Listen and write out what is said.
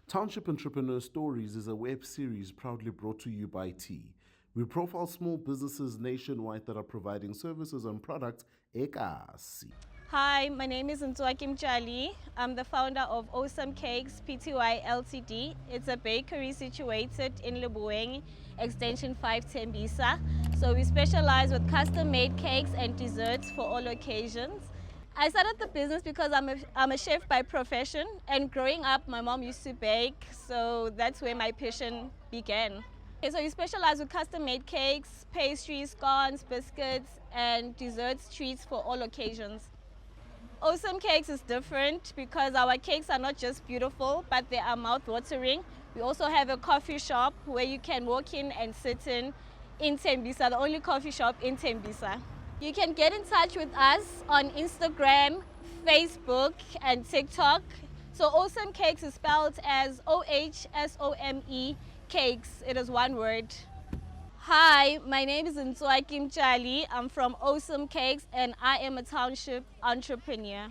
Township Entrepreneurs Stories is a web series proudly brought to you by T. We profile small businesses nationwide that are providing services and products ekasi. Hi, my name is Mtshali. I'm the founder of Ohsomecakes Pty Ltd. It's a bakery situated in Lebueng, extension 5 Tembisa. So we specialize with custom-made cakes and desserts for all occasions. I started the business because I'm a chef by profession, and growing up my mom used to bake, so that's where my passion began. Okay, so we specialize with custom-made cakes, pastries, scones, biscuits, and desserts, treats for all occasions. Ohsomecakes is different because our cakes are not just beautiful, but they are mouth-watering. We also have a coffee shop where you can walk in and sit in Tembisa, the only coffee shop in Tembisa. You can get in touch with us on Instagram, Facebook, and TikTok. So Ohsomecakes is spelled as Ohsome cakes. It is one word. Hi, my name is Ntswaki. I'm from Ohsomecakes and I am a township entrepreneur.